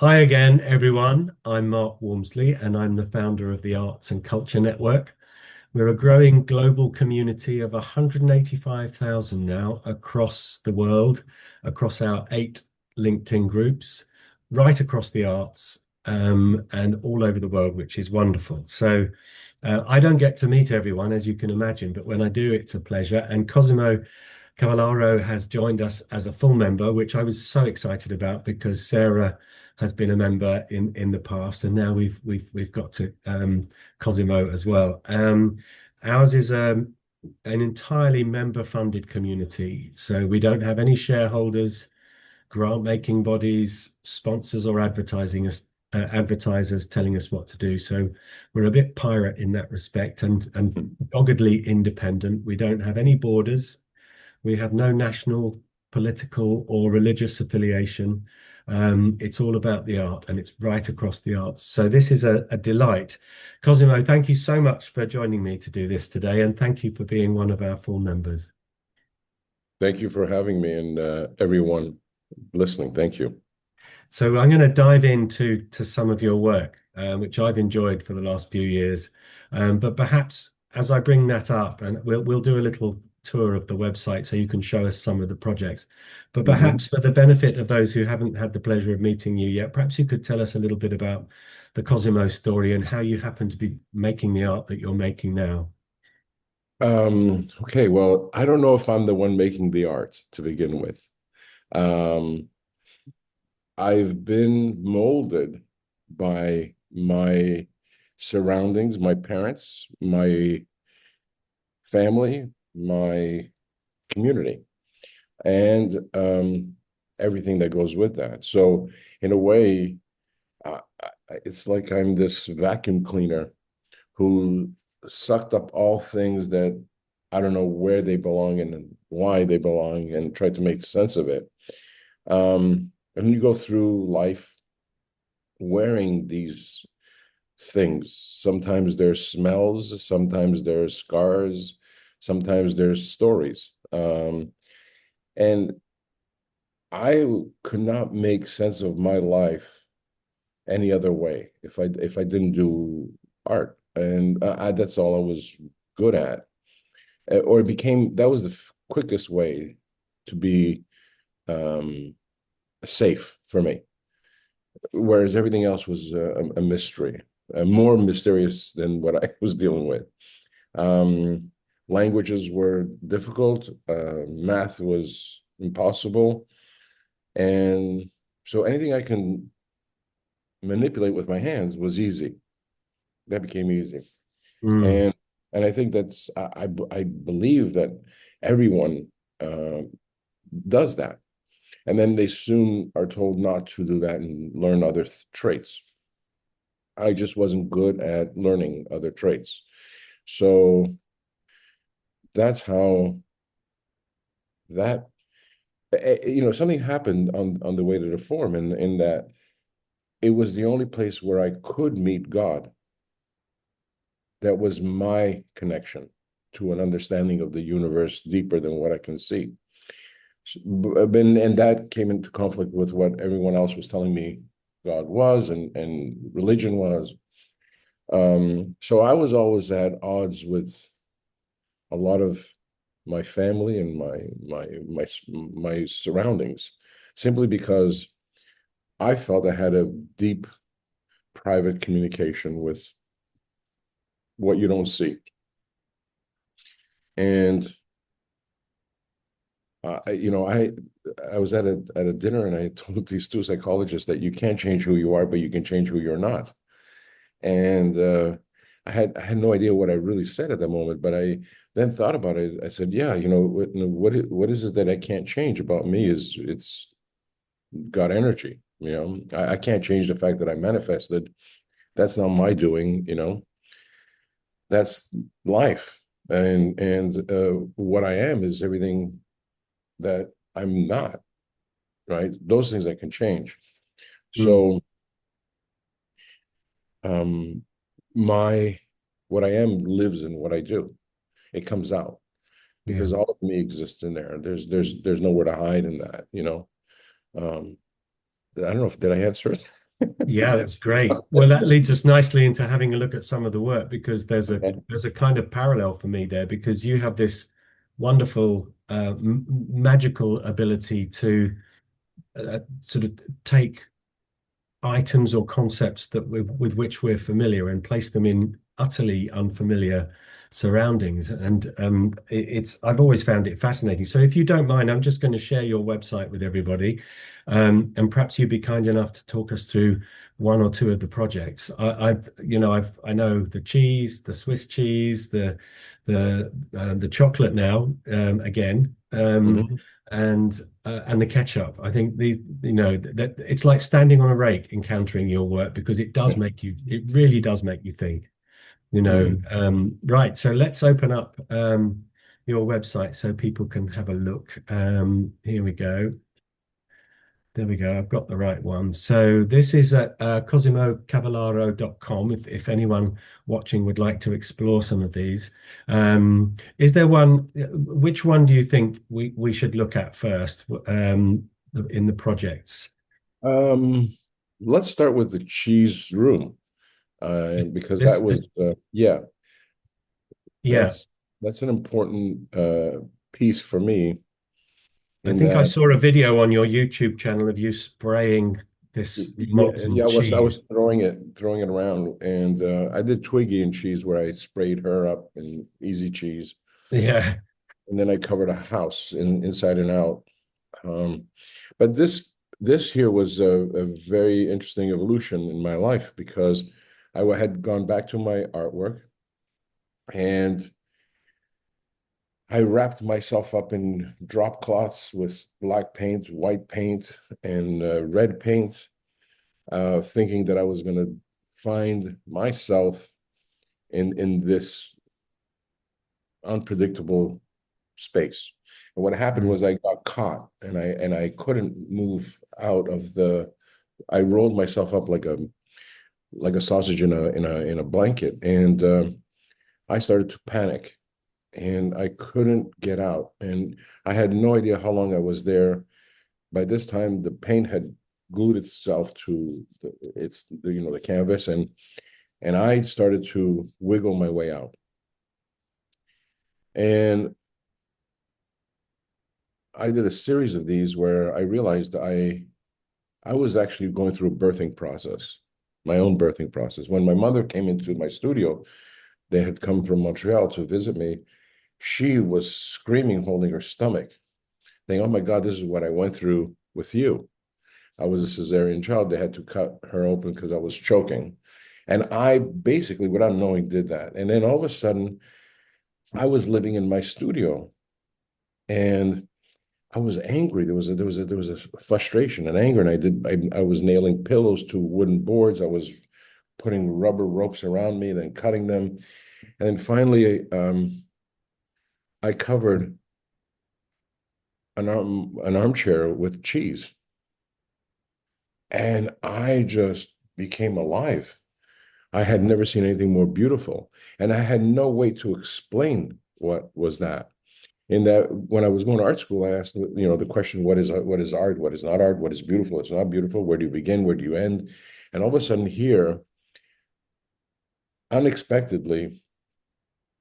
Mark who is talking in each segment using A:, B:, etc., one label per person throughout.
A: Hi again, everyone. I'm Mark Walmsley, and I'm the founder of the Arts and Culture Network. We're a growing global community of 185,000 now across the world, across our 8 LinkedIn groups, right across the arts, and all over the world, which is wonderful. I don't get to meet everyone, as you can imagine, but when I do, it's a pleasure. And Cosimo Cavallaro has joined us as a full member, which I was so excited about because Sarah has been a member in the past, and now we've got to Cosimo as well. Ours is an entirely member-funded community, so we don't have any shareholders, grant-making bodies, sponsors, or advertisers telling us what to do. So we're a bit pirate in that respect, and doggedly independent. We don't have any borders. We have no national, political, or religious affiliation. It's all about the art, and it's right across the arts. So this is a delight. Cosimo, thank you so much for joining me to do this today, and thank you for being one of our full members.
B: Thank you for having me and everyone listening. Thank you.
A: So I'm going to dive into some of your work, which I've enjoyed for the last few years. But perhaps as I bring that up, and we'll do a little tour of the website so you can show us some of the projects. But
B: Mhm.
A: perhaps for the benefit of those who haven't had the pleasure of meeting you yet, perhaps you could tell us a little bit about the Cosimo story and how you happen to be making the art that you're making now.
B: Okay, well, I don't know if I'm the one making the art to begin with. Um, I've been molded by my surroundings, my parents, my family, my community, and everything that goes with that. So, in a way, it's like I'm this vacuum cleaner who sucked up all things that I don't know where they belong and why they belong and tried to make sense of it. And you go through life wearing these things. Sometimes there's smells, sometimes there's scars, sometimes there's stories. And I could not make sense of my life any other way if I didn't do art, and that's all I was good at. Or it became that was the quickest way to be um, safe for me, whereas everything else was a mystery, more mysterious than what I was dealing with. Um, Languages were difficult, math was impossible, and so anything I can manipulate with my hands was easy. That became easy.
A: Mm,
B: and and I think I believe that everyone uh, does that, and then they soon are told not to do that and learn other traits. I just wasn't good at learning other traits, so that's how that something happened on the way to the form, in that it was the only place where I could meet God. That was my connection to an understanding of the universe deeper than what I can see. And that came into conflict with what everyone else was telling me God was and religion was. So I was always at odds with a lot of my family and my surroundings, simply because I felt I had a deep private communication with what you don't see. And I was at a dinner, and I told these two psychologists that you can't change who you are, but you can change who you're not. And I had no idea what I really said at that moment, but I then thought about it. I said, yeah, what is it that I can't change about me? It's got energy. I can't change the fact that I manifested. That's not my doing. That's life. And what I am is everything that I'm not. Right? Those things I can change.
A: mm,
B: So um, my what I am lives in what I do. It comes out
A: yeah.
B: because all of me exists in there. There's nowhere to hide in that. I don't know if did I answer it.
A: Yeah, that's great. Well, that leads us nicely into having a look at some of the work because
B: Okay.
A: there's a kind of parallel for me there because you have this wonderful magical ability to sort of take items or concepts that with which we're familiar and place them in utterly unfamiliar surroundings. And it's I've always found it fascinating. So if you don't mind, I'm just going to share your website with everybody, and perhaps you'd be kind enough to talk us through one or two of the projects. I know the cheese, the Swiss cheese, the chocolate now again.
B: Mhm.
A: And the ketchup. I think these, that it's like standing on a rake encountering your work because it really does make you think,
B: Mm.
A: right. So let's open up your website so people can have a look. Here we go. There we go. I've got the right one. So this is at CosimoCavallaro.com if anyone watching would like to explore some of these. Is there one, which one do you think we should look at first in the projects?
B: Um, let's start with the cheese room, because that
A: This,
B: was, yeah,
A: yeah,
B: that's that's an important piece for me
A: I
B: in
A: think I
B: that.
A: saw a video on your YouTube channel of you spraying this
B: Yeah,
A: molten
B: yeah, I was
A: cheese.
B: throwing it around, and I did Twiggy and cheese where I sprayed her up in easy cheese,
A: Yeah.
B: and then I covered a house inside and out. Um, but this here was a very interesting evolution in my life because had gone back to my artwork, and I wrapped myself up in drop cloths with black paint, white paint, and red paint, thinking that I was going to find myself in this unpredictable space. And what happened
A: Mm.
B: was I got caught, and I couldn't move out of the. I rolled myself up like a sausage in a blanket, and I started to panic, and I couldn't get out, and I had no idea how long I was there. By this time, the paint had glued itself to the canvas, and I started to wiggle my way out. And I did a series of these where I realized I was actually going through a birthing process, my own birthing process. When my mother came into my studio, they had come from Montreal to visit me. She was screaming, holding her stomach, saying, "Oh my God, this is what I went through with you." I was a cesarean child. They had to cut her open because I was choking. And I basically, without knowing, did that. And then all of a sudden, I was living in my studio, and I was angry. There was a frustration and anger, and I was nailing pillows to wooden boards. I was putting rubber ropes around me, then cutting them, and then finally, I covered an armchair with cheese, and I just became alive. I had never seen anything more beautiful, and I had no way to explain what was that. In that, when I was going to art school, I asked, the question, what is art? What is not art? What is beautiful? It's not beautiful. Where do you begin? Where do you end? And all of a sudden here, unexpectedly,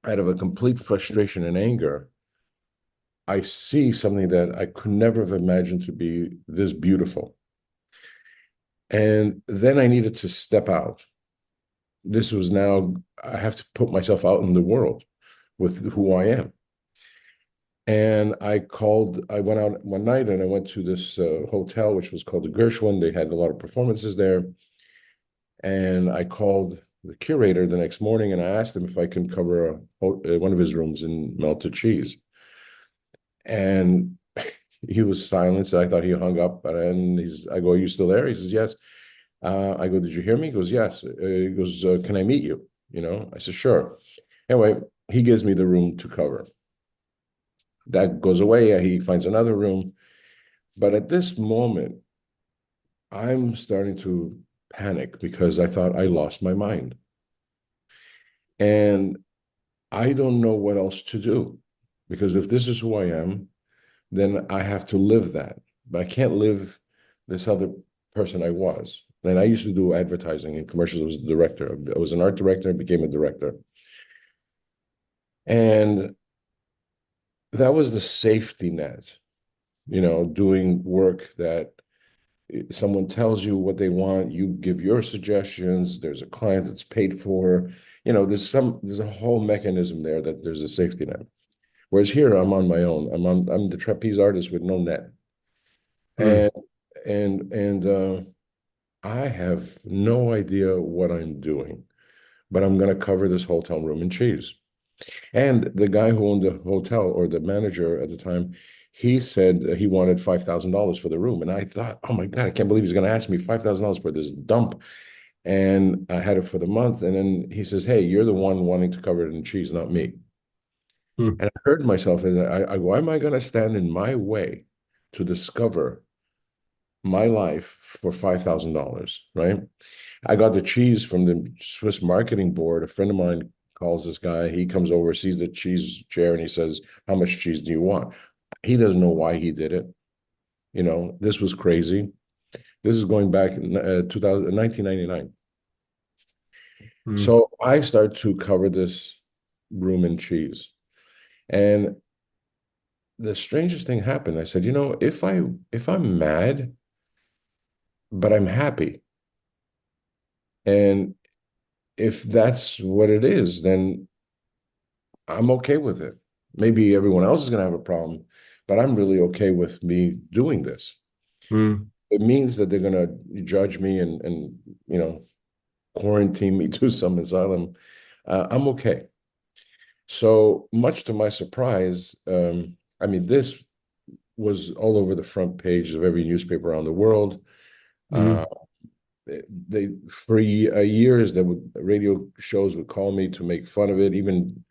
B: out of a complete frustration and anger, I see something that I could never have imagined to be this beautiful. And then I needed to step out. This was now, I have to put myself out in the world with who I am. And I went out one night and I went to this hotel, which was called the Gershwin. They had a lot of performances there. And I called the curator the next morning and I asked him if I can cover one of his rooms in melted cheese. And he was silent. So I thought he hung up. And I go, "Are you still there?" He says, "Yes." I go, "Did you hear me?" He goes, "Yes." He goes, "Can I meet you?" I said, "Sure." Anyway, he gives me the room to cover. That goes away. He finds another room. But at this moment, I'm starting to panic because I thought I lost my mind. And I don't know what else to do because if this is who I am, then I have to live that. But I can't live this other. person I was. And I used to do advertising and commercials. I was a director. I was an art director, became a director. And that was the safety net, doing work that someone tells you what they want, you give your suggestions, there's a client that's paid for, there's a whole mechanism there that there's a safety net. Whereas here I'm on my own. I'm the trapeze artist with no net.
A: Mm,
B: And I have no idea what I'm doing, but I'm going to cover this hotel room in cheese. And the guy who owned the hotel, or the manager at the time, he said he wanted $5,000 for the room. And I thought, oh my God, I can't believe he's going to ask me $5,000 for this dump. And I had it for the month. And then he says, hey, you're the one wanting to cover it in cheese, not me.
A: mm,
B: And I heard myself, as why am I going to stand in my way to discover my life for $5,000, right? I got the cheese from the Swiss marketing board. A friend of mine calls this guy. He comes over, sees the cheese chair, and he says, how much cheese do you want? He doesn't know why he did it. This was crazy. This is going back in 1999.
A: mm,
B: So I start to cover this room in cheese. And the strangest thing happened. I said, if I'm mad, but I'm happy, and if that's what it is, then I'm okay with it. Maybe everyone else is going to have a problem, but I'm really okay with me doing this.
A: mm,
B: It means that they're going to judge me and quarantine me to some asylum. I'm okay. So much to my surprise, I mean, this was all over the front page of every newspaper around the world. Uh,
A: mm.
B: they for years, radio shows would call me to make fun of it. Even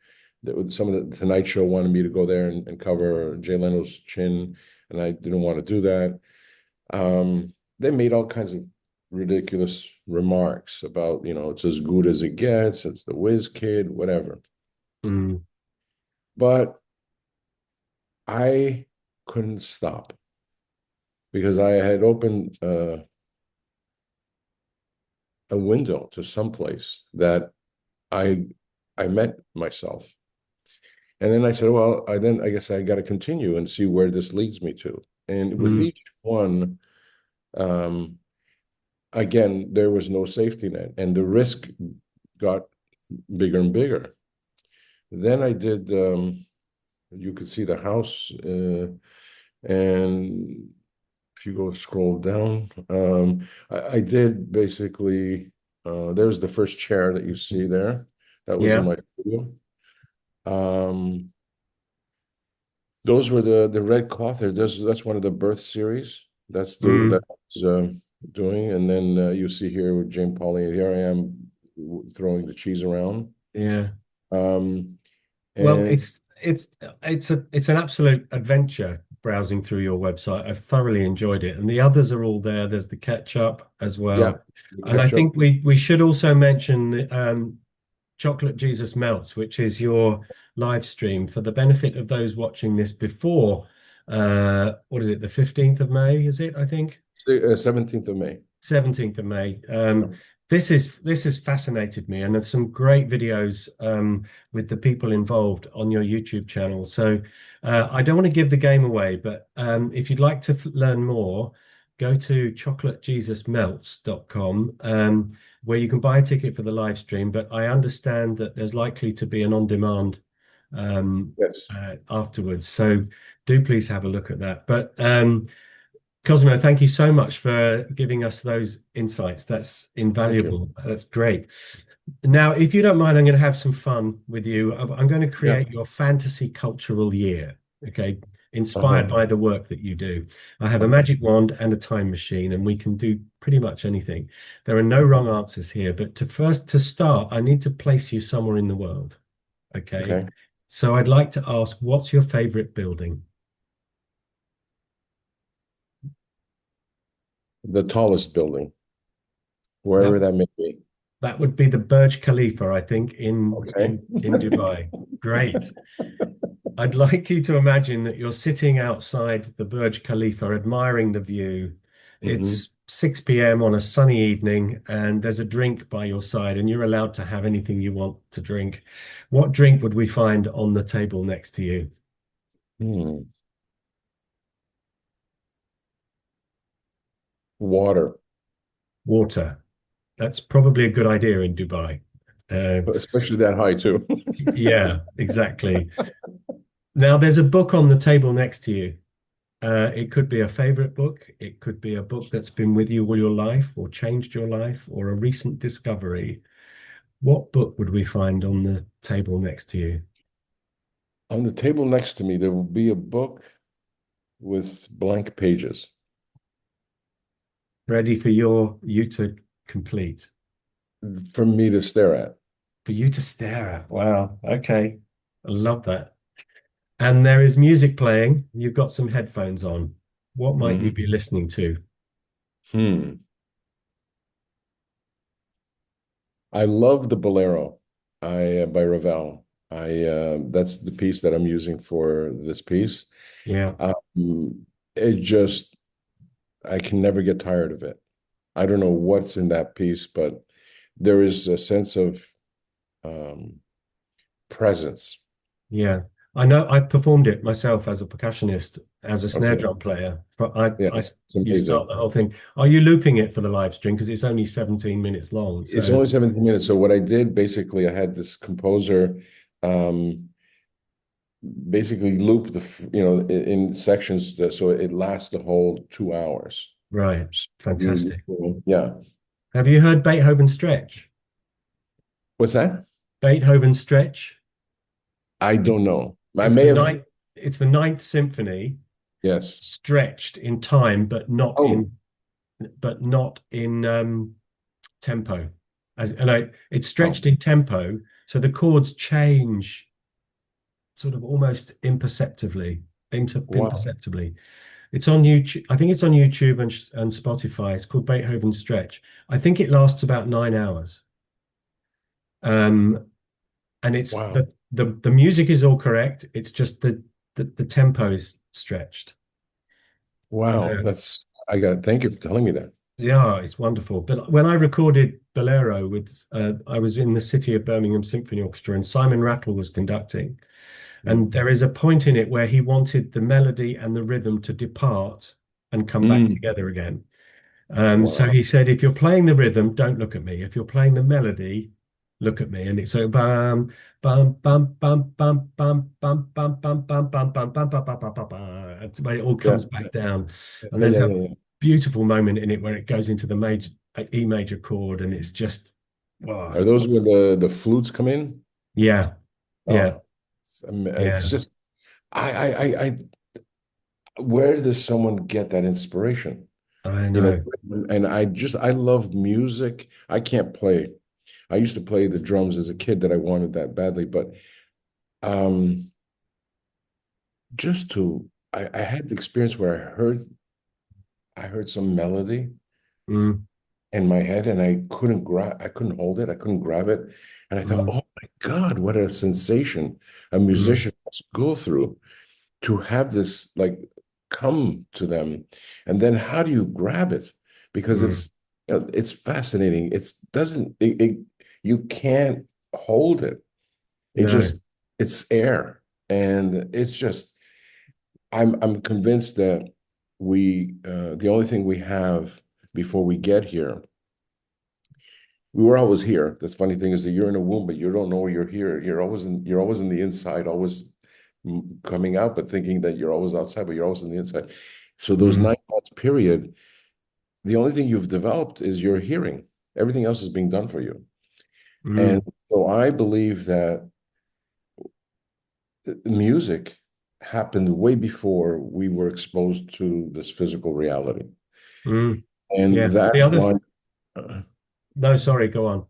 B: some of the Tonight Show wanted me to go there and cover Jay Leno's chin, and I didn't want to do that. They made all kinds of ridiculous remarks about, it's as good as it gets, it's the whiz kid, whatever.
A: Mm,
B: But I couldn't stop because I had opened a window to someplace that I I met myself. And then I said, well, I guess I got to continue and see where this leads me to. And with
A: mm,
B: each one, um, again, there was no safety net, and the risk got bigger and bigger. Then I did, you could see the house, and if you go scroll down, I did basically, there's the first chair that you see there. That was in
A: yeah.
B: my studio. Um, those were the red cloth there. That's one of the birth series.
A: Mm,
B: That's doing, and then you see here with Jane Pauley. Here I am throwing the cheese around.
A: yeah.
B: Um,
A: Well,
B: and
A: it's an absolute adventure browsing through your website. I've thoroughly enjoyed it, and the others are all there. There's the ketchup as
B: yeah,
A: well,
B: the
A: and I
B: ketchup.
A: think we should also mention the Chocolate Jesus Melts, which is your live stream for the benefit of those watching this before. What is it? The 15th of May, is it? I think.
B: 17th of May.
A: 17th of May.
B: Yeah.
A: This has fascinated me, and there's some great videos with the people involved on your YouTube channel. So I don't want to give the game away, but if you'd like to learn more, go to chocolatejesusmelts.com, where you can buy a ticket for the live stream. But I understand that there's likely to be an on-demand
B: Yes.
A: afterwards. So do please have a look at that. But Cosimo, thank you so much for giving us those insights. That's
B: Thank you.
A: invaluable. That's great. Now, if you don't mind, I'm going to have some fun with you. I'm going to
B: Yeah.
A: create your fantasy cultural year, okay, inspired
B: Uh-huh.
A: by the work that you do. I have a
B: Okay.
A: magic wand and a time machine, and we can do pretty much anything. There are no wrong answers here, but to start, I need to place you somewhere in the world, okay?
B: Okay.
A: So I'd like to ask, what's your favorite building?
B: The tallest building,
A: That
B: wherever that may be.
A: That would be the Burj Khalifa, I think,
B: Okay.
A: in Dubai. Great. I'd like you to imagine that you're sitting outside the Burj Khalifa, admiring the view,
B: Hmm.
A: It's 6 p.m. on a sunny evening, and there's a drink by your side, and you're allowed to have anything you want to drink. What drink would we find on the table next to you?
B: Hmm. Water,
A: Water. That's probably a good idea in Dubai. Uh,
B: especially that high too.
A: yeah, exactly. Now, there's a book on the table next to you. It could be a favorite book. It could be a book that's been with you all your life or changed your life or a recent discovery. What book would we find on the table next to you?
B: On the table next to me, there will be a book with blank pages
A: Ready for you to complete,
B: for me to stare at.
A: for you to stare at. Wow. Okay. I love that. And there is music playing. You've got some headphones on. What might you be
B: Mhm.
A: listening to?
B: Hmm. I love the Bolero by Ravel. I That's the piece that I'm using for this piece.
A: Yeah.
B: It just I can never get tired of it. I don't know what's in that piece, but there is a sense of um, presence.
A: Yeah, I know. I performed it myself as a percussionist, as a snare
B: Okay,
A: drum player. But
B: yeah, it's
A: you start
B: amazing.
A: the whole thing. Are you looping it for the live stream? Because it's only 17 minutes long.
B: It's
A: So,
B: only 17 minutes. So what I did basically, I had this composer um, basically loop in sections so it lasts the whole 2 hours.
A: right,
B: So
A: fantastic.
B: yeah.
A: Have you heard Beethoven Stretch?
B: What's that?
A: Beethoven Stretch.
B: I don't know. I
A: It's
B: may
A: the
B: have.
A: ninth. It's the Ninth Symphony
B: Yes.
A: stretched in time,
B: Oh,
A: but not in tempo. It's
B: wow.
A: stretched in tempo, so the chords change sort of almost
B: Wow.
A: imperceptibly. It's on YouTube. I think it's on YouTube and Spotify. It's called Beethoven Stretch. I think it lasts about 9 hours. Um, and it's
B: Wow.
A: the music is all correct. It's just the tempo is stretched.
B: Wow.
A: Um,
B: Thank you for telling me that.
A: yeah, it's wonderful. But when I recorded Bolero I was in the City of Birmingham Symphony Orchestra, and Simon Rattle was conducting. And
B: Mm.
A: there is a point in it where he wanted the melody and the rhythm to depart and come back
B: Mm.
A: together again. So
B: Wow.
A: he said, if you're playing the rhythm, don't look at me. If you're playing the melody, look at me. And it's so bam, bam, bam, bam, bam, bam, bam, bam, bam, bam, bam, bam, bam, bam, bam, bam, bam, bam. It's when it all
B: Yeah.
A: comes back down.
B: Yeah.
A: And
B: Yeah.
A: there's
B: Yeah.
A: a
B: Yeah. Yeah.
A: beautiful moment in it where it goes into the E major chord, and it's just, oh,
B: Are those where the flutes come in?
A: yeah, yeah,
B: Oh, it's
A: yeah.
B: just I where does someone get that inspiration?
A: I
B: You know,
A: know.
B: and I love music. I can't play. I used to play the drums as a kid that I wanted that badly, but um just to I had the experience where I heard some melody
A: Mm,
B: in my head and I couldn't hold it, I couldn't grab it. And I thought,
A: mm,
B: oh my God, what a sensation a
A: mm,
B: musician must go through to have this like come to them. And then how do you grab it? Because
A: mm.
B: it's fascinating. It's doesn't it you can't hold it. It
A: No.
B: just it's air. And it's just I'm convinced that the only thing we have before we get here, we were always here. The funny thing is that you're in a womb, but you don't know you're here. You're always in the inside, always coming out, but thinking that you're always outside, but you're always on the inside. So those
A: Mm,
B: 9 months period, the only thing you've developed is your hearing. Everything else is being done for you. And
A: mm,
B: so I believe that music happened way before we were exposed to this physical reality.
A: mm.
B: And
A: Yeah.
B: that's
A: The other,
B: why, no,
A: no, sorry, go on.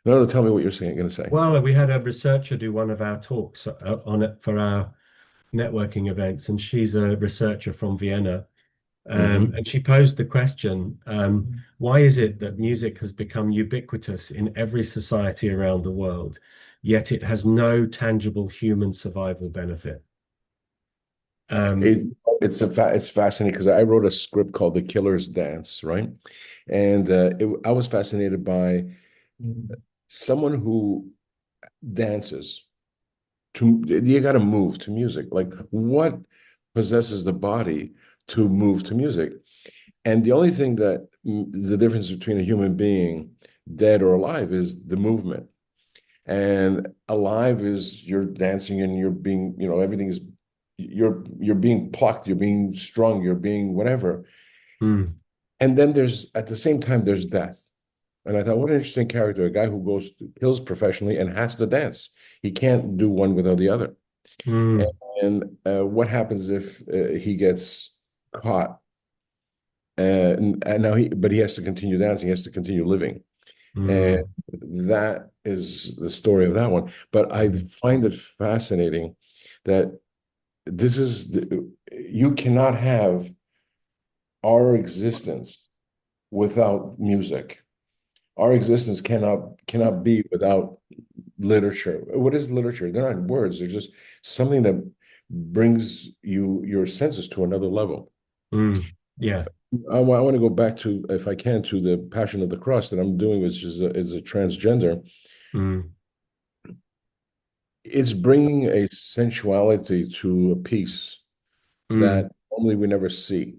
B: no, tell me what you're saying, going to say.
A: Well, we had a researcher do one of our talks on it for our networking events, and she's a researcher from Vienna.
B: Hmm.
A: And she posed the question, why is it that music has become ubiquitous in every society around the world, yet it has no tangible human survival benefit? Um,
B: It, it's fascinating because I wrote a script called The Killer's Dance, right? And I was fascinated by someone who dances to you got to move to music. Like what possesses the body to move to music? And the only thing that the difference between a human being, dead or alive, is the movement. And alive is you're dancing and you're being, everything is you're being plucked, you're being strung, you're being whatever.
A: mm,
B: And then there's at the same time there's death. And I thought, what an interesting character, a guy who kills professionally and has to dance. He can't do one without the other.
A: mm,
B: And what happens if he gets caught? And now but he has to continue dancing. He has to continue living, and
A: mm,
B: that is the story of that one. But I
A: mm,
B: find it fascinating that you cannot have our existence without music. Our existence cannot be without literature. What is literature? They're not words. They're just something that brings your senses to another level.
A: mm. Yeah.
B: I want to go back to, if I can, to the Passion of the Cross that I'm doing, which is a transgender.
A: Mm,
B: It's bringing a sensuality to a piece
A: mm,
B: that normally we never see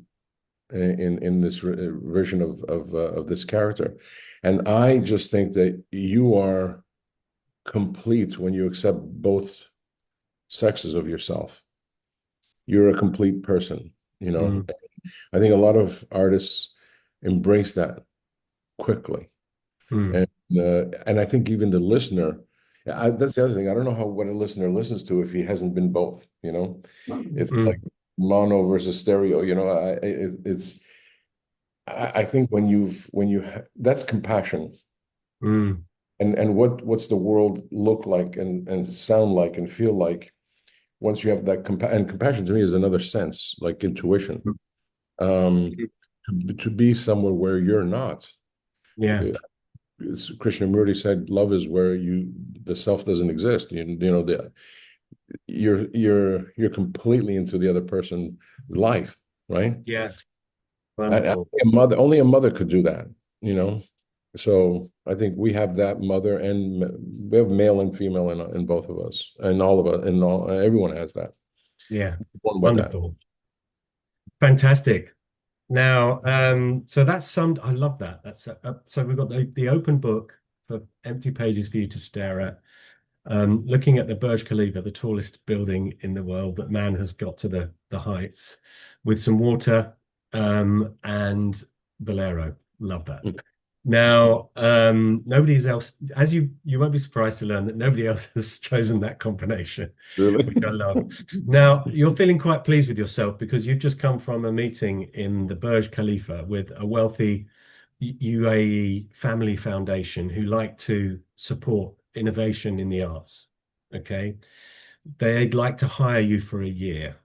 B: in this version of this character. And I just think that you are complete when you accept both sexes of yourself. You're a complete person, you know.
A: mm,
B: I think a lot of artists embrace that quickly.
A: mm,
B: And I think even the listener, that's the other thing. I don't know what a listener listens to if he hasn't been both, you know. It's like
A: mm,
B: mono versus stereo, I think that's compassion.
A: mm,
B: And what's the world look like and sound like and feel like once you have that and compassion to me is another sense, like intuition.
A: mm.
B: Um, to be somewhere where you're not.
A: Yeah.
B: Krishnamurti said, "Love is where the self doesn't exist. You're completely into the other person's life, right?
A: Yeah.
B: And
A: Wonderful.
B: only a mother could do that, you know. So I think we have that mother, and we have male and female in both of us, and all of us, and everyone has that.
A: Yeah.
B: Born with that.
A: Wonderful. Fantastic. Now, so that's some, I love that. That's so we've got the open book for empty pages for you to stare at. Looking at the Burj Khalifa, the tallest building in the world that man has got to the heights, with some water and Bolero. Love that. Now, nobody else, as you won't be surprised to learn that nobody else has chosen that combination,
B: Really?
A: which I love. Now, you're feeling quite pleased with yourself because you've just come from a meeting in the Burj Khalifa with a wealthy UAE family foundation who like to support innovation in the arts. Okay. They'd like to hire you for a year,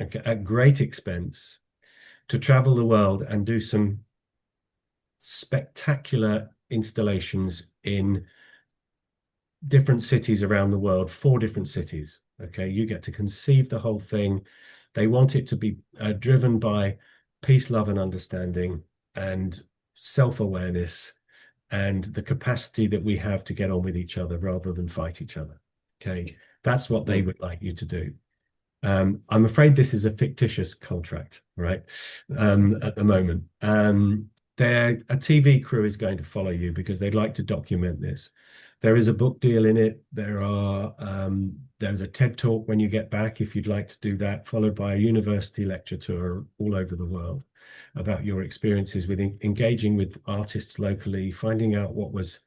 A: okay, at great expense to travel the world and do some spectacular installations in different cities around the world, 4 different cities. Okay, you get to conceive the whole thing. They want it to be driven by peace, love, and understanding, and self-awareness, and the capacity that we have to get on with each other rather than fight each other. Okay, that's what they would like you to do. I'm afraid this is a fictitious contract, right? At the moment. A TV crew is going to follow you because they'd like to document this. There is a book deal in it. There's a TED talk when you get back if you'd like to do that, followed by a university lecture tour all over the world about your experiences with engaging with artists locally, finding out what was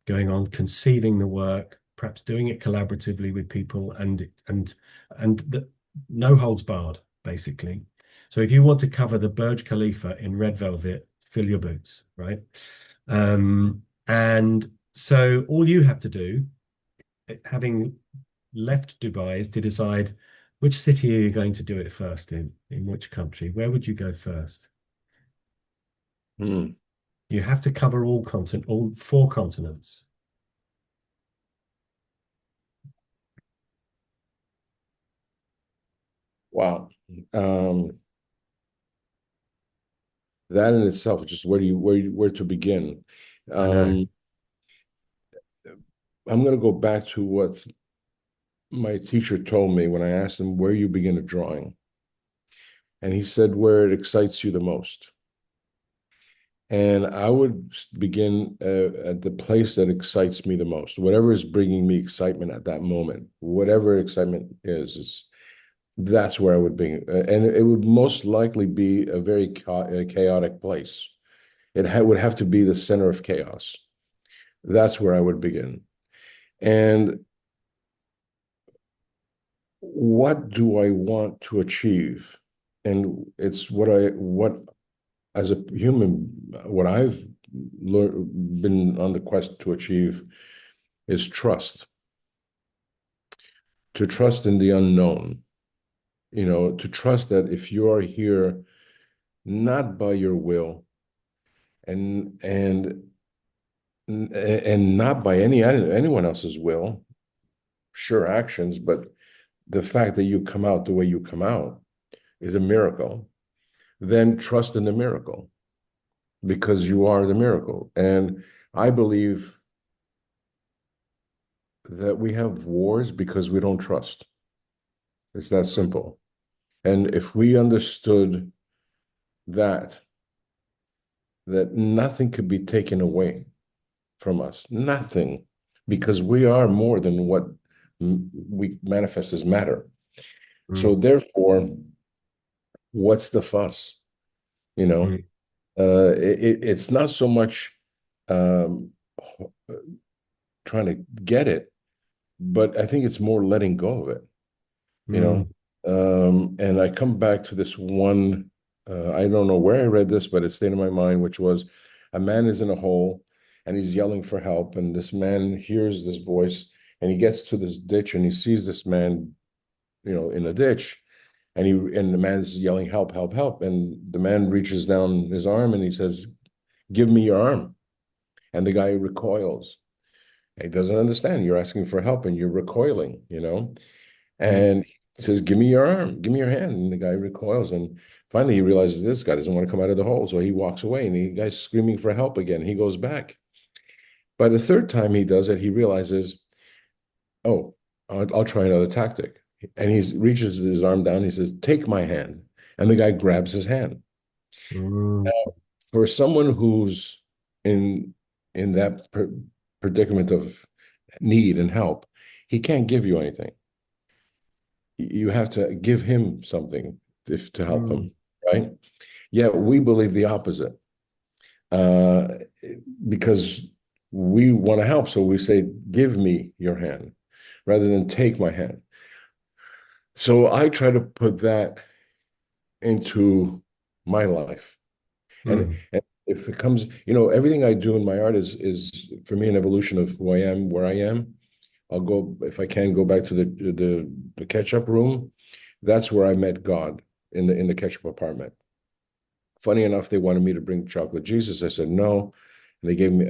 A: going on, conceiving the work, perhaps doing it collaboratively with people, and the, no holds barred, basically. So if you want to cover the Burj Khalifa in red velvet, fill your boots, right? And so all you have to do, having left Dubai, is to decide which city are you going to do it first in which country? Where would you go first?
B: Hmm.
A: You have to cover all 4 continents.
B: Wow. Um, that in itself, just where to begin?
A: I know.
B: Um, I'm going to go back to what my teacher told me when I asked him where you begin a drawing, and he said where it excites you the most. And I would begin at the place that excites me the most, whatever is bringing me excitement at that moment, whatever excitement is that's where I would be, and it would most likely be a very chaotic place. Would have to be the center of chaos. That's where I would begin. And what do I want to achieve? And it's what as a human, what I've been on the quest to achieve is trust. To trust in the unknown. To trust that if you are here not by your will and and and not by anyone else's will, sure actions, but the fact that you come out the way you come out is a miracle. Then trust in the miracle because you are the miracle. And I believe that we have wars because we don't trust. It's that simple. And if we understood that, that nothing could be taken away from us, nothing, because we are more than what we manifest as matter. So
A: Mm,
B: therefore, what's the fuss? You know,
A: mm,
B: it's not so much um, trying to get it, but I think it's more letting go of it. You know,
A: mm,
B: and I come back to this one. I don't know where I read this, but it stayed in my mind, which was a man is in a hole and he's yelling for help, and this man hears this voice and he gets to this ditch and he sees this man, in a ditch, and the man's yelling help, help, help, and the man reaches down his arm and he says, "Give me your arm," and the guy recoils. He doesn't understand. You're asking for help and you're recoiling.
A: mm,
B: And he says, "Give me your arm, give me your hand." And the guy recoils. And finally, he realizes this guy doesn't want to come out of the hole. So he walks away and the guy's screaming for help again. He goes back. By the third time he does it, he realizes, oh, I'll try another tactic. And he reaches his arm down. He says, "Take my hand." And the guy grabs his hand.
A: mm,
B: For someone who's in in that predicament of need and help, he can't give you anything. You have to give him something to help
A: mm,
B: him, right? Yeah, we believe the opposite uh, because we want to help. So we say, "Give me your hand," rather than "Take my hand." So I try to put that into my life, and,
A: mm,
B: and if it comes, everything I do in my art is for me an evolution of who I am, where I am. I'll go if I can go back to the ketchup room. That's where I met God in the ketchup apartment. Funny enough, they wanted me to bring chocolate Jesus. I said no. And they gave me,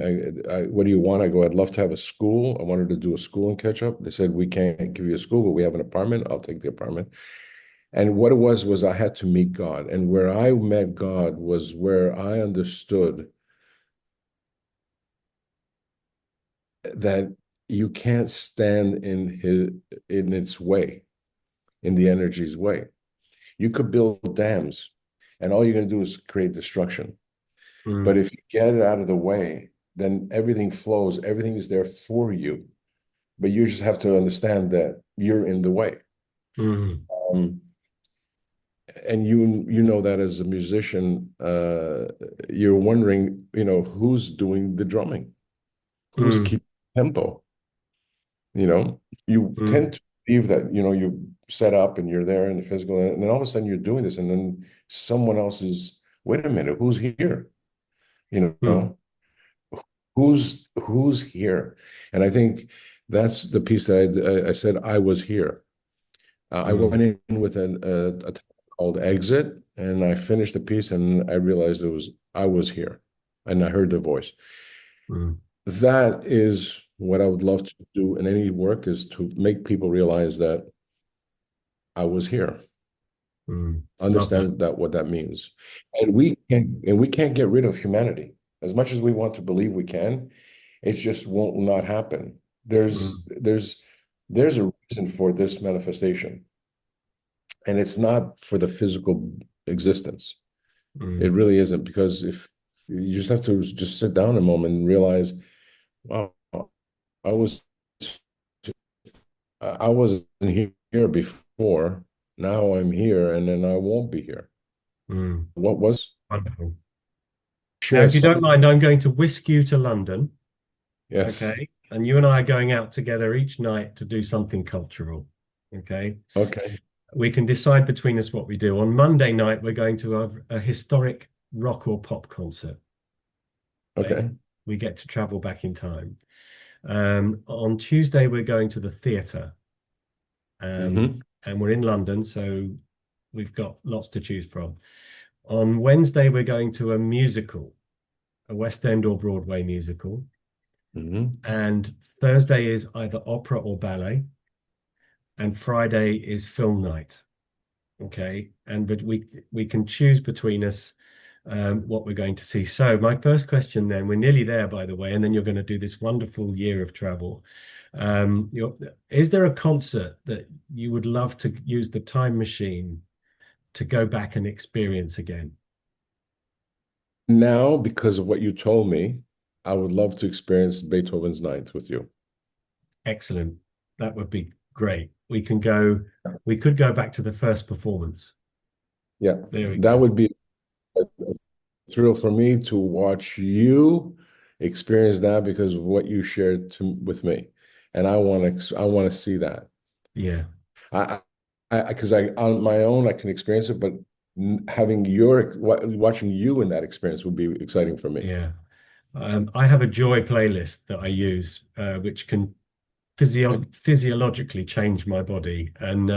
B: what do you want? I go, I'd love to have a school. I wanted to do a school in ketchup. They said, we can't give you a school, but we have an apartment. I'll take the apartment. And what it was I had to meet God. And where I met God was where I understood that you can't stand in its way, in the energy's way. You could build dams, and all you're going to do is create destruction. But
A: mm,
B: if you get it out of the way, then everything flows, everything is there for you. But you just have to understand that you're in the way.
A: mm,
B: Um, and you know that as a musician, you're wondering, who's doing the drumming, who's
A: mm,
B: keeping tempo. You
A: mm,
B: tend to believe that you set up and you're there in the physical, and then all of a sudden you're doing this, and then someone else is. Wait a minute, who's here? You
A: mm,
B: know, who's here? And I think that's the piece that I said I was here. I
A: mm,
B: went in with a title called Exit, and I finished the piece, and I realized I was here, and I heard the voice.
A: mm,
B: That is what I would love to do in any work, is to make people realize that I was here.
A: Love that.
B: Understand that what that means. And we can't get rid of humanity. As much as we want to believe we can, it just won't not happen.
A: Mm,
B: There's a reason for this manifestation, and it's not for the physical existence. It
A: mm,
B: really isn't, because if you just have to just sit down a moment and realize, wow, I was I wasn't here before. Now I'm here, and then I won't be here.
A: mm.
B: What was
A: Wonderful. Now,
B: share
A: if you don't
B: some?
A: mind, I'm going to whisk you to London,
B: Yes.
A: okay? And you and I are going out together each night to do something cultural, okay?
B: Okay.
A: We can decide between us what we do. On Monday night, we're going to have a historic rock or pop concert. Okay?
B: Okay.
A: We get to travel back in time. On Tuesday, we're going to the theatre,
B: Hmm.
A: and we're in London, so we've got lots to choose from. On Wednesday, we're going to a musical, a West End or Broadway musical.
B: Hmm.
A: And Thursday is either opera or ballet, and Friday is film night. Okay, and but we can choose between us what we're going to see. So my first question, then, we're nearly there, by the way, and then you're going to do this wonderful year of travel. Is there a concert that you would love to use the time machine to go back and experience again?
B: Now, because of what you told me, I would love to experience Beethoven's Ninth with you.
A: Excellent. That would be great. We could go back to the first performance.
B: Yeah,
A: There we
B: that
A: go.
B: would be a thrill for me to watch you experience that because of what you shared with me, and I want to see that.
A: Yeah,
B: I, because I on my own I can experience it, but having watching you in that experience would be exciting for me.
A: yeah. I have a joy playlist that I use, which can physiologically change my body. And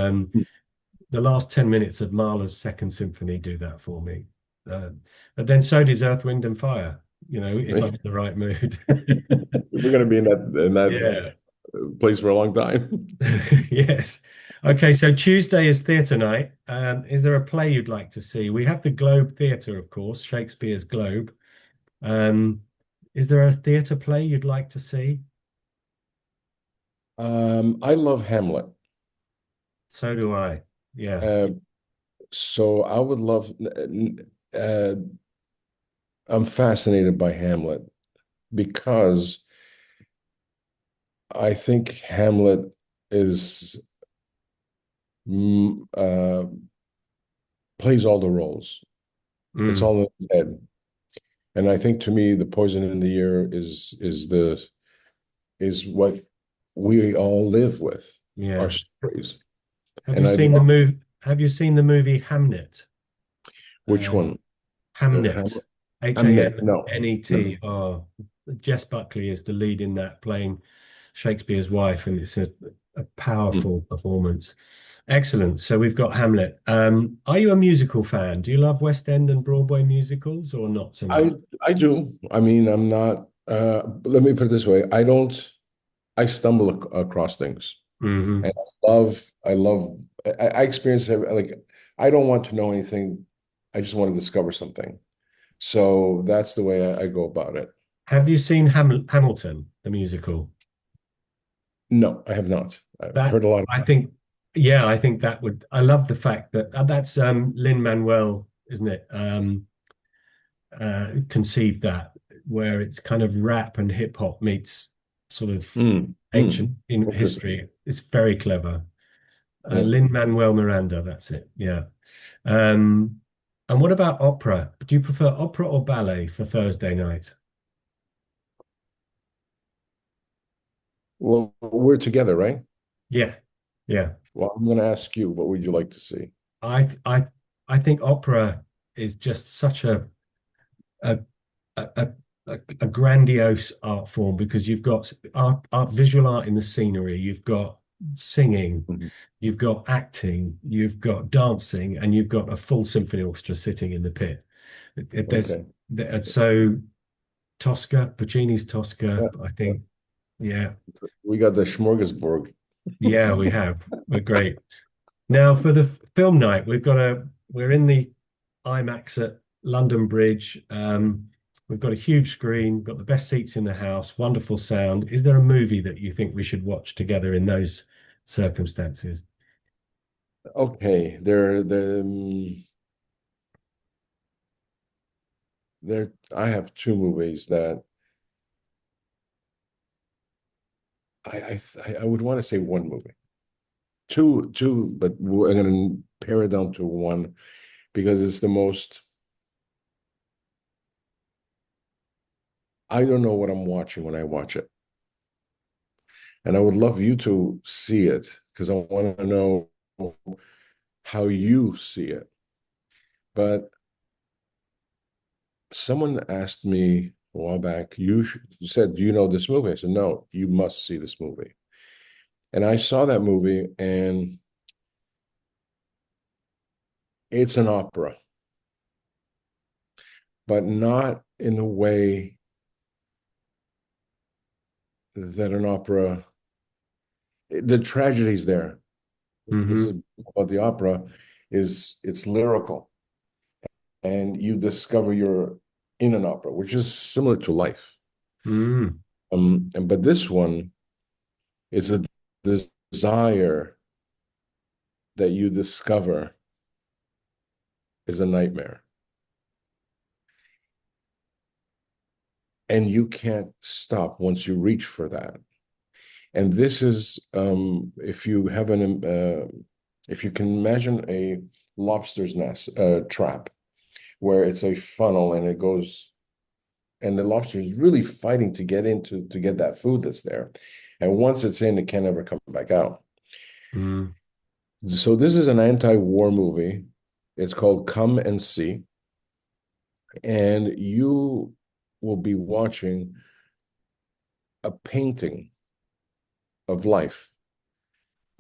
A: the last 10 minutes of Mahler's Second Symphony do that for me. Uh, but then so does Earth, Wind and Fire, if I'm in the right mood.
B: We're going to be in that
A: Yeah.
B: place for a long time.
A: Yes. Okay, so Tuesday is theatre night. Is there a play you'd like to see? We have the Globe Theatre, of course, Shakespeare's Globe. Um, is there a theatre play you'd like to see?
B: I love Hamlet.
A: So do I. Yeah.
B: Uh, so I would love. Uh, I'm fascinated by Hamlet because I think Hamlet is mm, uh, plays all the roles. It's
A: Mm,
B: all in his head, and I think to me, the poison in the ear is what we all live with, our
A: yeah.
B: stories.
A: Have you
B: And I
A: seen the
B: love
A: move? Have you seen the movie Hamnet?
B: which
A: Um,
B: one?
A: Hamnet,
B: Hamnet. No, no.
A: Hamnet. Oh, Jess Buckley is the lead in that, playing Shakespeare's wife, and it's a
B: Hmm.
A: powerful performance. Excellent. So we've got Hamlet. Are you a musical fan? Do you love West End and Broadway musicals, or not so
B: I
A: much?
B: I do. I mean, I'm not. Let me put it this way. I don't. I stumble across things,
A: Hmm.
B: and I love. I experience like I don't want to know anything. I just want to discover something. So that's the way I go about it.
A: Have you seen Hamilton, the musical?
B: No, I have not. I've
A: That
B: heard a lot
A: I
B: about
A: think, yeah, I think that would. I love the fact that that's Lin-Manuel, isn't it? Conceived that, where it's kind of rap and hip hop meets sort of
B: it.
A: ancient in
B: Interesting.
A: history. It's very clever.
B: Yeah.
A: Lin-Manuel Miranda, that's it. Yeah. Um, and what about opera? Do you prefer opera or ballet for Thursday night?
B: Well, we're together, right?
A: Yeah, yeah.
B: Well, I'm going to ask you, what would you like to see?
A: I I I think opera is just such a a, a grandiose art form, because you've got visual art in the scenery, you've got singing,
B: Mhm.
A: you've got acting, you've got dancing, and you've got a full symphony orchestra sitting in the pit.
B: Okay.
A: So Puccini's Tosca,
B: Yeah.
A: I
B: Yeah.
A: think, yeah,
B: We got the smorgasbord.
A: yeah, we have. We're great. Now for the film night, we're in the IMAX at London Bridge. We've got a huge screen, got the best seats in the house, wonderful sound. Is there a movie that you think we should watch together in those circumstances?
B: Okay, there. I have two movies that I would want to say one movie, two, but we're going to pare it down to one because it's the most. I don't know what I'm watching when I watch it, and I would love you to see it because I want to know how you see it. But someone asked me a while back, you said, "Do you know this movie?" I said, "No, you must see this movie." And I saw that movie, and it's an opera, but not in a way that an opera, the tragedy's there. What's
A: Hmm.
B: about the opera is it's lyrical, and you discover you're in an opera, which is similar to life.
A: Mm.
B: But this one is a desire that you discover is a nightmare, and you can't stop once you reach for that. And this is if you can imagine a lobster's nest trap where it's a funnel and it goes and the lobster is really fighting to get into to get that food that's there. And once it's in, it can never come back out.
A: Mm.
B: So this is an anti-war movie. It's called Come and See, and you will be watching a painting of life.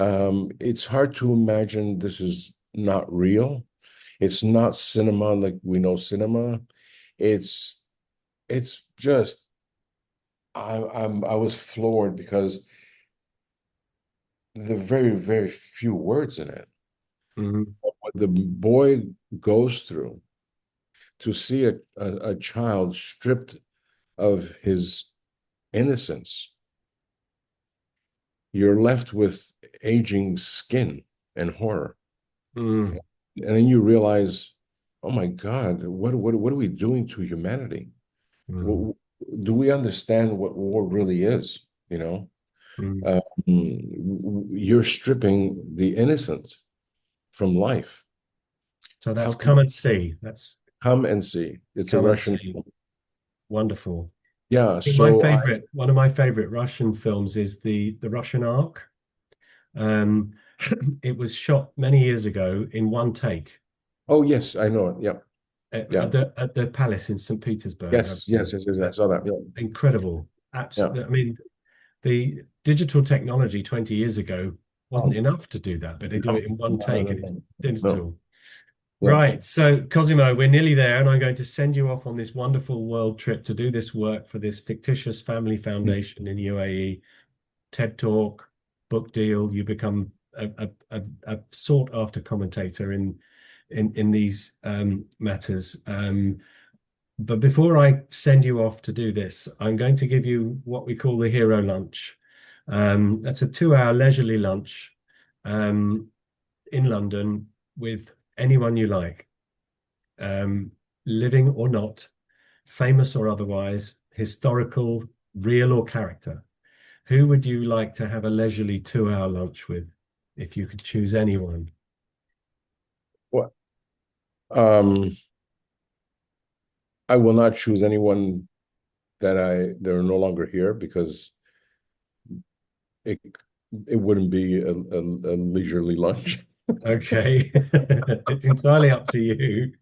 B: It's hard to imagine this is not real. It's not cinema like we know cinema. It's it's just I was floored because the very few words in it.
A: Mm.
B: What the boy goes through to see a child stripped of his innocence, you're left with aging skin and horror.
A: Mm.
B: And then you realize, oh my God, what are we doing to humanity?
A: Mm.
B: What, do we understand what war really is? You know,
A: Mm.
B: uh, you're stripping the innocent from life.
A: So
B: How
A: that's
B: can
A: Come and See. That's
B: come and see? It's a
A: Come and
B: Russian.
A: See. Wonderful.
B: Yeah.
A: My
B: So I.
A: favorite, one of my favorite Russian films is the Russian Ark. Um, it was shot many years ago in one take
B: Oh yes, I know it. Yeah. Yeah.
A: at the palace in St. Petersburg, I
B: Yes.
A: believe.
B: Yes. Yes. Yes. I
A: Uh,
B: saw that. Yeah.
A: Incredible.
B: Yeah.
A: Absolutely. I mean, the digital technology 20 years ago wasn't
B: Oh,
A: enough to do that, but they do
B: no,
A: it in one
B: no, no,
A: take
B: no,
A: and it's
B: no. No.
A: digital.
B: Yeah.
A: Right. So, Cosimo, we're nearly there, and I'm going to send you off on this wonderful world trip to do this work for this fictitious family foundation in UAE. TED Talk, book deal. You become a sought after commentator in these matters. But before I send you off to do this, I'm going to give you what we call the hero lunch. That's a 2 hour leisurely lunch um, in London with anyone you like, um, living or not, famous or otherwise, historical, real or character. Who would you like to have a leisurely 2 hour lunch with if you could choose anyone?
B: What? Um, I will not choose anyone that are no longer here because it it wouldn't be a leisurely lunch.
A: Okay. It's entirely up to you.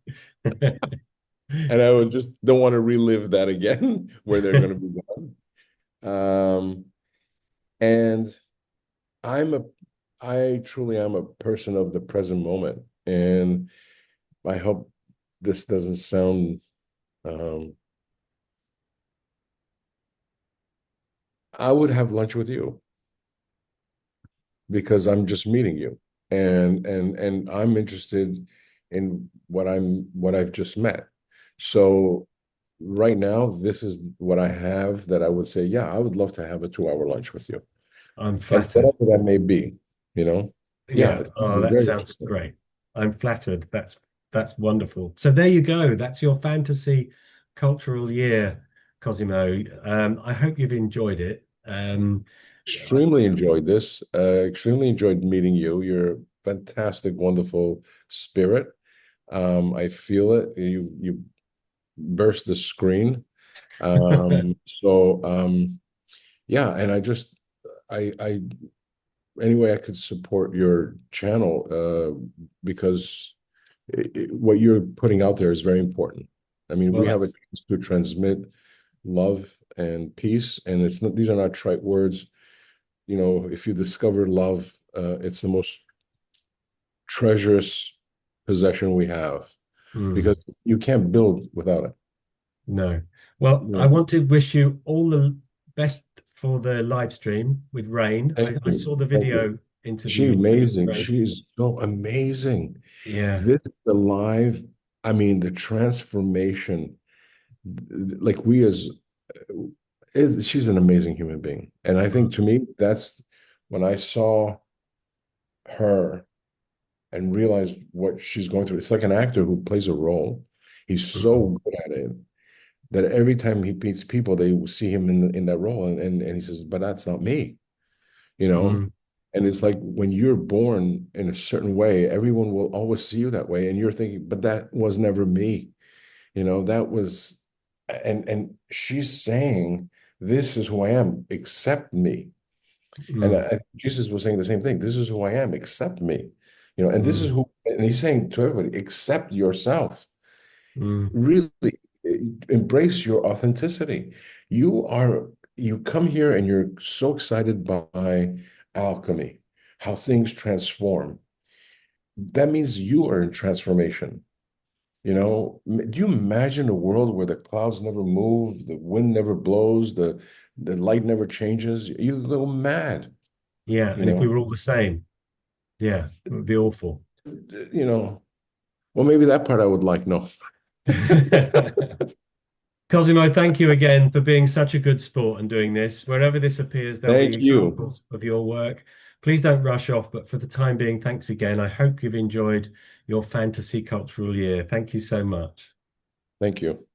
B: And I would just don't want to relive that again where they're going to be gone. And I'm a I truly am a person of the present moment, and I hope this doesn't sound. Um, I would have lunch with you because I'm just meeting you. and I'm interested in what I've just met. So right now, this is what I have that I would say, yeah, I would love to have a 2 hour lunch with you.
A: I'm
B: And
A: flattered.
B: whatever that may be, you know? Yeah,
A: Yeah.
B: it's
A: Oh, that
B: very
A: sounds
B: interesting.
A: great. I'm flattered. That's wonderful. So there you go. That's your fantasy cultural year, Cosimo. I hope you've enjoyed it.
B: Extremely enjoyed this. Extremely enjoyed meeting you. You're a fantastic, wonderful spirit. I feel it. You burst the screen. So yeah, and I any way I could support your channel because what you're putting out there is very important. I mean,
A: Well,
B: we have a
A: that's
B: chance to transmit love and peace, and it's not, these are not trite words. You know, if you discover love, it's the most treacherous possession we have
A: mm,
B: because you can't build without it.
A: no. Well, I
B: Yeah.
A: want to wish you all the best for the live stream with Rain.
B: Thank
A: I
B: you.
A: saw the
B: Thank you.
A: video
B: She's
A: interview with
B: amazing.
A: Rain.
B: She's so amazing.
A: Yeah.
B: This the live, I mean, the transformation, like we as she's an amazing human being. And I think to me, that's when I saw her and realized what she's going through. It's like an actor who plays a role. He's
A: Mm,
B: so good at it that every time he meets people, they will see him in that role. And he says, but that's not me, you know?
A: mm,
B: And it's like when you're born in a certain way, everyone will always see you that way. And you're thinking, but that was never me. You know, that was, and she's saying, this is who I am, accept me. And
A: mm,
B: Jesus was saying the same thing. This is who I am, accept me. You know, and this is
A: mm,
B: who, and he's saying to everybody, accept yourself.
A: mm.
B: Really embrace your authenticity. You are, you come here and you're so excited by alchemy, how things transform. That means you are in transformation. You know, do you imagine a world where the clouds never move, the wind never blows, the light never changes? You go mad,
A: Yeah.
B: you
A: And if we
B: know.
A: were all the same, yeah, it would be awful.
B: You know, well, maybe that part I would like. No.
A: Cosimo, thank you again for being such a good sport and doing this. Wherever this appears, there'll be
B: Thank you.
A: examples of your work. Please don't rush off, but for the time being, thanks again. I hope you've enjoyed your fantasy cultural year. Thank you so much.
B: Thank you.